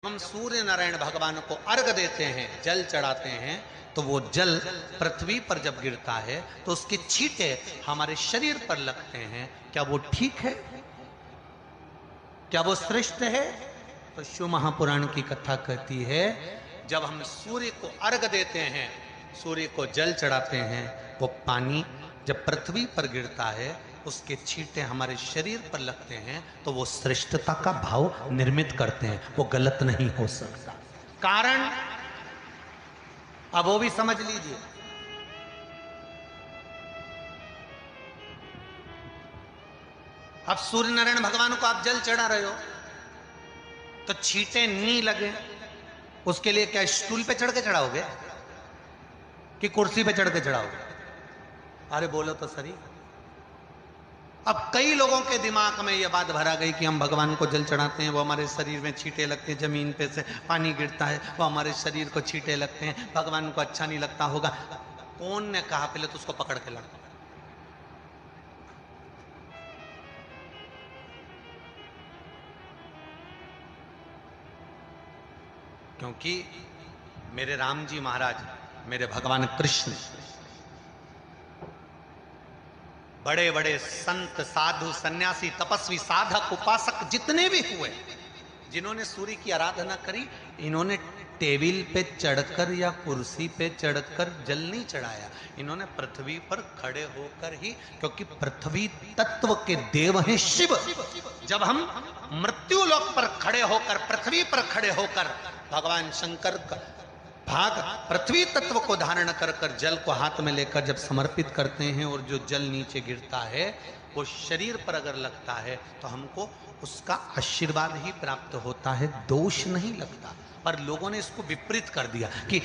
हम सूर्य नारायण भगवान को अर्घ देते हैं, जल चढ़ाते हैं, तो वो जल पृथ्वी पर जब गिरता है तो उसके छींटे हमारे शरीर पर लगते हैं। क्या वो ठीक है? क्या वो श्रेष्ठ है? तो शिव महापुराण की कथा कहती है, जब हम सूर्य को अर्घ देते हैं, सूर्य को जल चढ़ाते हैं, वो पानी जब पृथ्वी पर गिरता है, उसके छींटे हमारे शरीर पर लगते हैं, तो वो श्रेष्ठता का भाव निर्मित करते हैं। वो गलत नहीं हो सकता। कारण अब वो भी समझ लीजिए। अब सूर्य नारायण भगवान को आप जल चढ़ा रहे हो तो छींटे नहीं लगे, उसके लिए क्या स्टूल पे चढ़ के चढ़ाओगे कि कुर्सी पे चढ़ के चढ़ाओगे? अरे बोलो तो सही। अब कई लोगों के दिमाग में यह बात भरा गई कि हम भगवान को जल चढ़ाते हैं, वो हमारे शरीर में छींटे लगते हैं, जमीन पे से पानी गिरता है, वो हमारे शरीर को छींटे लगते हैं, भगवान को अच्छा नहीं लगता होगा। कौन ने कहा? पहले तो उसको पकड़ के लड़। क्योंकि मेरे राम जी महाराज, मेरे भगवान कृष्ण, बड़े बड़े संत, साधु, सन्यासी, तपस्वी, साधक, उपासक जितने भी हुए, जिन्होंने सूर्य की आराधना करी, इन्होंने टेबल पे चढ़कर या कुर्सी पे चढ़कर जल नहीं चढ़ाया। इन्होंने पृथ्वी पर खड़े होकर ही, क्योंकि पृथ्वी तत्व के देव हैं शिव। जब हम मृत्यु लोक पर खड़े होकर, पृथ्वी पर खड़े होकर भगवान शंकर का भाग पृथ्वी तत्व को धारण कर कर जल को हाथ में लेकर जब समर्पित करते हैं, और जो जल नीचे गिरता है वो शरीर पर अगर लगता है तो हमको उसका आशीर्वाद ही प्राप्त होता है, दोष नहीं लगता। पर लोगों ने इसको विपरीत कर दिया। कि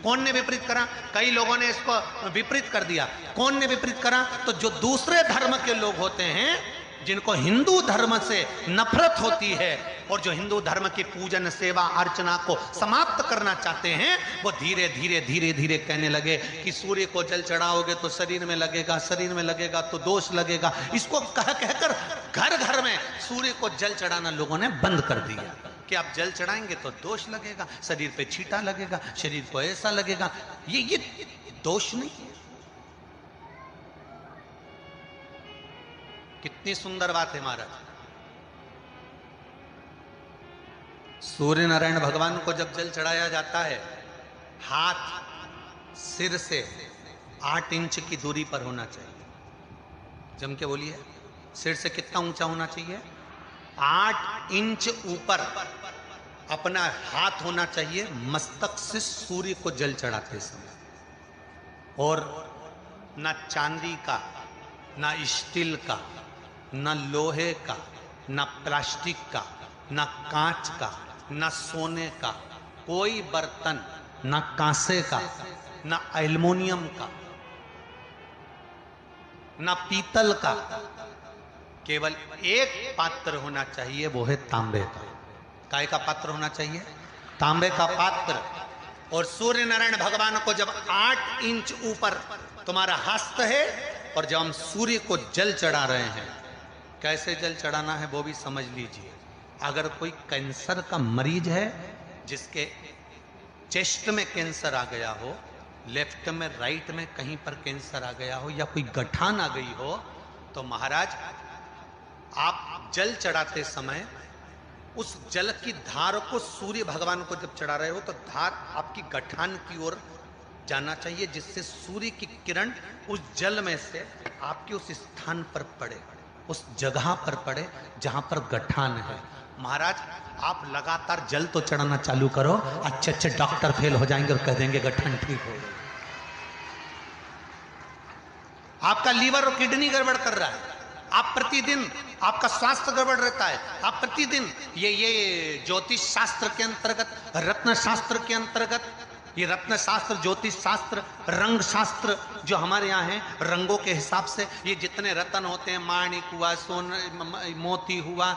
कौन ने विपरीत करा? कई लोगों ने इसको विपरीत कर दिया। कौन ने विपरीत करा? तो जो दूसरे धर्म के लोग होते हैं, जिनको हिंदू धर्म से नफरत होती है और जो हिंदू धर्म की पूजन, सेवा, अर्चना को समाप्त करना चाहते हैं, वो धीरे धीरे धीरे धीरे कहने लगे कि सूर्य को जल चढ़ाओगे तो शरीर में लगेगा, शरीर में लगेगा तो दोष लगेगा। इसको कह कहकर घर घर में सूर्य को जल चढ़ाना लोगों ने बंद कर दिया कि आप जल चढ़ाएंगे तो दोष लगेगा, शरीर पे छींटा लगेगा, शरीर को ऐसा लगेगा। ये दोष नहीं है। कितनी सुंदर बात है महाराज। सूर्य नारायण भगवान को जब जल चढ़ाया जाता है, हाथ सिर से 8 इंच की दूरी पर होना चाहिए। जम के बोलिए, सिर से कितना ऊंचा होना चाहिए? 8 इंच ऊपर अपना हाथ होना चाहिए मस्तक से सूर्य को जल चढ़ाते समय। और ना चांदी का, ना स्टील का, न लोहे का, न प्लास्टिक का, न कांच का, न सोने का कोई बर्तन, न कांसे का, न एल्युमिनियम का, न पीतल का, केवल एक पात्र होना चाहिए, वो है तांबे का। काय का पात्र होना चाहिए? तांबे का पात्र। और सूर्य नारायण भगवान को जब 8 इंच ऊपर तुम्हारा हस्त है, और जब हम सूर्य को जल चढ़ा रहे हैं, कैसे जल चढ़ाना है वो भी समझ लीजिए। अगर कोई कैंसर का मरीज है, जिसके चेस्ट में कैंसर आ गया हो, लेफ्ट में, राइट में कहीं पर कैंसर आ गया हो, या कोई गठान आ गई हो, तो महाराज आप जल चढ़ाते समय उस जल की धार को सूर्य भगवान को जब चढ़ा रहे हो, तो धार आपकी गठान की ओर जाना चाहिए, जिससे सूर्य की किरण उस जल में से आपके उस स्थान पर पड़े, उस जगह पर पड़े जहां पर गठान है। महाराज आप लगातार जल तो चढ़ाना चालू करो, अच्छे अच्छे डॉक्टर फेल हो जाएंगे और कह देंगे गठान ठीक हो गई। आपका लीवर और किडनी गड़बड़ कर रहा है, आप प्रतिदिन, आपका स्वास्थ्य गड़बड़ रहता है, आप प्रतिदिन ये ज्योतिष शास्त्र के अंतर्गत, रत्न शास्त्र के अंतर्गत, ये रत्न शास्त्र, ज्योतिष शास्त्र, रंग शास्त्र जो हमारे यहाँ है, रंगों के हिसाब से ये जितने रत्न होते हैं, माणिक हुआ, मोती हुआ,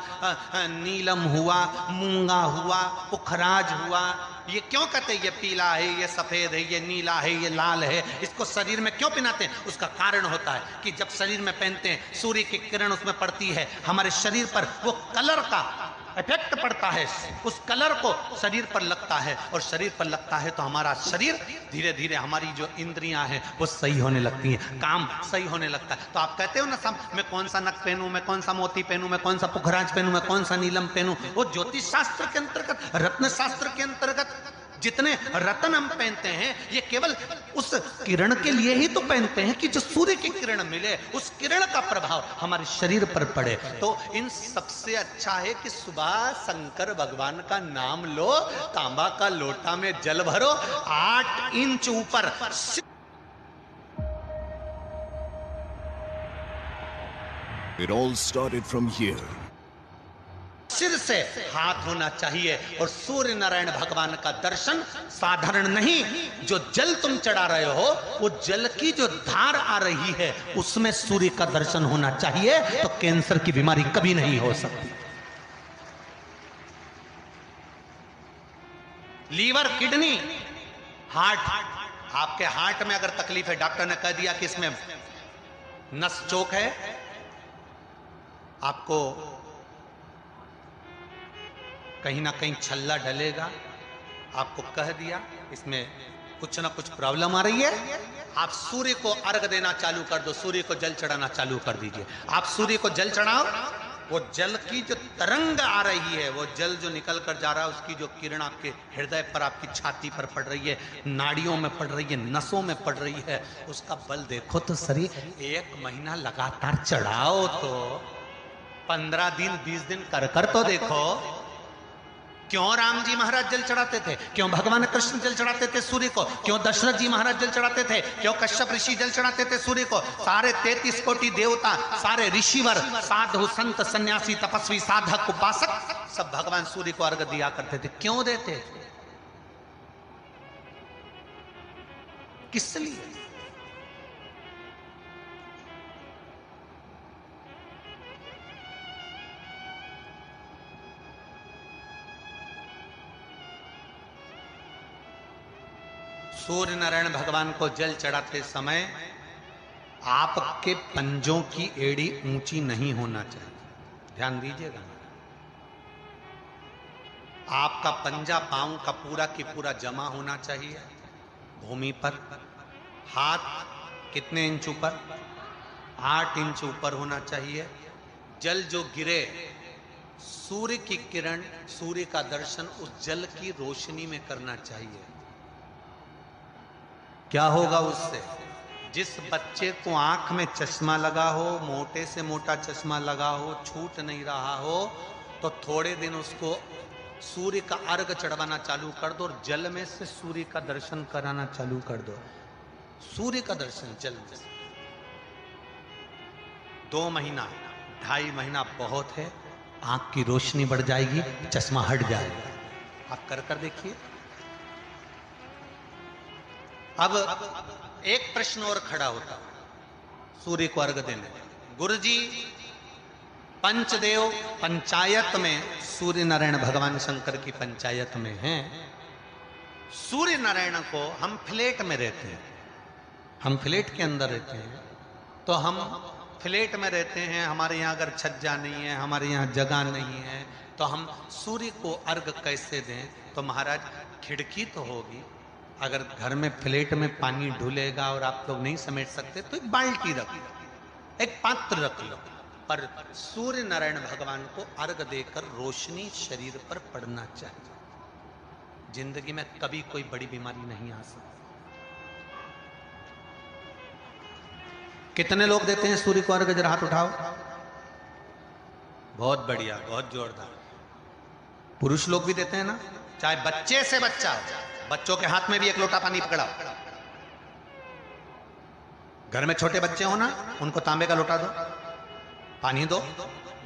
नीलम हुआ, मूंगा हुआ, पुखराज हुआ, ये क्यों कहते हैं ये पीला है, ये सफेद है, ये नीला है, ये लाल है, इसको शरीर में क्यों पहनाते हैं? उसका कारण होता है कि जब शरीर में पहनते हैं, सूर्य की किरण उसमें पड़ती है, हमारे शरीर पर वो कलर का इफेक्ट पड़ता है, उस कलर को शरीर पर लगता है, और शरीर पर लगता है तो हमारा शरीर धीरे धीरे, हमारी जो इंद्रियां हैं वो सही होने लगती हैं, काम सही होने लगता है। तो आप कहते हो ना सब, मैं कौन सा नक पहनूं, मैं कौन सा मोती पहनूं, मैं कौन सा पुखराज पहनूं, मैं कौन सा नीलम पहनूं, वो ज्योतिष शास्त्र के अंतर्गत, रत्न शास्त्र के अंतर्गत जितने रत्न हम पहनते हैं ये केवल उस किरण के लिए ही तो पहनते हैं कि जो सूर्य की किरण मिले, उस किरण का प्रभाव हमारे शरीर पर पड़े। तो इन सबसे अच्छा है कि सुबह शंकर भगवान का नाम लो, तांबा का लोटा में जल भरो, 8 इंच ऊपर It all started from here. सिर से हाथ होना चाहिए। और सूर्य नारायण भगवान का दर्शन साधारण नहीं, जो जल तुम चढ़ा रहे हो वो जल की जो धार आ रही है उसमें सूर्य का दर्शन होना चाहिए, तो कैंसर की बीमारी कभी नहीं हो सकती। लीवर, किडनी, हार्ट, आपके हार्ट में अगर तकलीफ है, डॉक्टर ने कह दिया कि इसमें नस चोक है, आपको कहीं ना कहीं छल्ला डलेगा, आपको कह दिया इसमें कुछ ना कुछ प्रॉब्लम आ रही है, आप सूर्य को अर्घ देना चालू कर दो, सूर्य को जल चढ़ाना चालू कर दीजिए। आप सूर्य को जल चढ़ाओ, वो जल की जो तरंग आ रही है, वो जल जो निकल कर जा रहा है, उसकी जो किरण आपके हृदय पर, आपकी छाती पर पड़ रही है, नाड़ियों में पड़ रही है, नसों में पड़ रही है, उसका बल देखो तो सही। 1 महीना लगातार चढ़ाओ, तो 15 दिन 20 दिन कर तो देखो। क्यों राम जी महाराज जल चढ़ाते थे, क्यों भगवान कृष्ण जल चढ़ाते थे सूर्य को, क्यों दशरथ जी महाराज जल चढ़ाते थे, क्यों कश्यप ऋषि जल चढ़ाते थे सूर्य को, सारे 33 कोटि देवता, सारे ऋषिवर, साधु संत सन्यासी तपस्वी साधक उपासक सब भगवान सूर्य को अर्घ दिया करते थे। क्यों देते थे, किस लिए? सूर्य नारायण भगवान को जल चढ़ाते समय आपके पंजों की एड़ी ऊंची नहीं होना चाहिए, ध्यान दीजिएगा। आपका पंजा पांव का पूरा की पूरा जमा होना चाहिए भूमि पर। हाथ कितने इंच ऊपर, 8 इंच ऊपर होना चाहिए। जल जो गिरे, सूर्य की किरण, सूर्य का दर्शन उस जल की रोशनी में करना चाहिए। क्या होगा उससे? जिस बच्चे को आंख में चश्मा लगा हो, मोटे से मोटा चश्मा लगा हो, छूट नहीं रहा हो, तो थोड़े दिन उसको सूर्य का अर्घ चढ़वाना चालू कर दो और जल में से सूर्य का दर्शन कराना चालू कर दो। सूर्य का दर्शन जल में से 2 महीना 2.5 महीना बहुत है, आंख की रोशनी बढ़ जाएगी, चश्मा हट जाएगा। आप कर देखिए। अब एक प्रश्न और खड़ा होता सूर्य को अर्घ देने। गुरुजी, पंचदेव पंचायत में सूर्य नारायण भगवान शंकर की पंचायत में हैं। सूर्य नारायण को हम फ्लैट में रहते हैं, हम फ्लैट के अंदर रहते हैं, तो हम फ्लैट में रहते हैं, हमारे यहाँ अगर छज्जा नहीं है, हमारे यहाँ जगह नहीं है, तो हम सूर्य को अर्घ कैसे दें? तो महाराज खिड़की तो होगी, अगर घर में फ्लैट में पानी ढुलेगा और आप लोग नहीं समेट सकते तो एक बाल्टी रख लो, एक पात्र रख लो, पर सूर्य नारायण भगवान को अर्घ देकर रोशनी शरीर पर पड़ना चाहिए। जिंदगी में कभी कोई बड़ी बीमारी नहीं आ सकती। कितने लोग देते हैं सूर्य को अर्घ? जरा हाथ उठाओ। बहुत बढ़िया, बहुत जोरदार। पुरुष लोग भी देते हैं ना, चाहे बच्चे से बच्चा हो, बच्चों के हाथ में भी 1 लोटा पानी पकड़ाओ। घर में छोटे बच्चे हो ना, उनको तांबे का लोटा दो, पानी दो,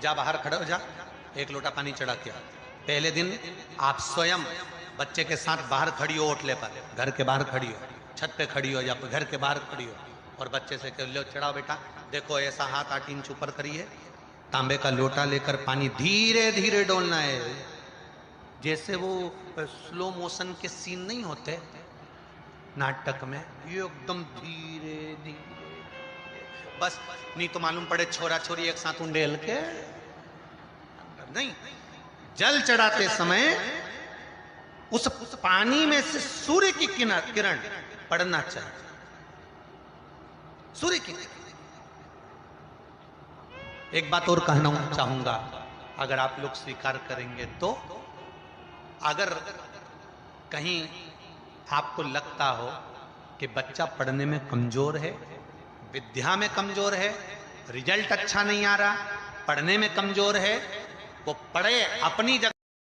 जा बाहर खड़े हो जा, 1 लोटा पानी चढ़ा के। पहले दिन आप स्वयं बच्चे के साथ बाहर खड़ी हो, ओटले पर, घर के बाहर खड़ी हो, छत पे खड़ी हो या घर के बाहर खड़ी हो, और बच्चे से कह लो चढ़ाओ बेटा, देखो ऐसा हाथ 8 इंच ऊपर करिए, तांबे का लोटा लेकर पानी धीरे धीरे डोलना है। जैसे वो स्लो मोशन के सीन नहीं होते नाटक में, ये एकदम धीरे धीरे, बस नहीं तो मालूम पड़े छोरा छोरी एक साथ उंडेल के नहीं, जल चढ़ाते समय उस पानी में से सूर्य की किरण पड़ना चाहिए, सूर्य की किरण। एक बात और कहना चाहूंगा, अगर आप लोग स्वीकार करेंगे तो, अगर कहीं आपको लगता हो कि बच्चा पढ़ने में कमजोर है, विद्या में कमजोर है, रिजल्ट अच्छा नहीं आ रहा, पढ़ने में कमजोर है, वो पढ़े, अपनी जगह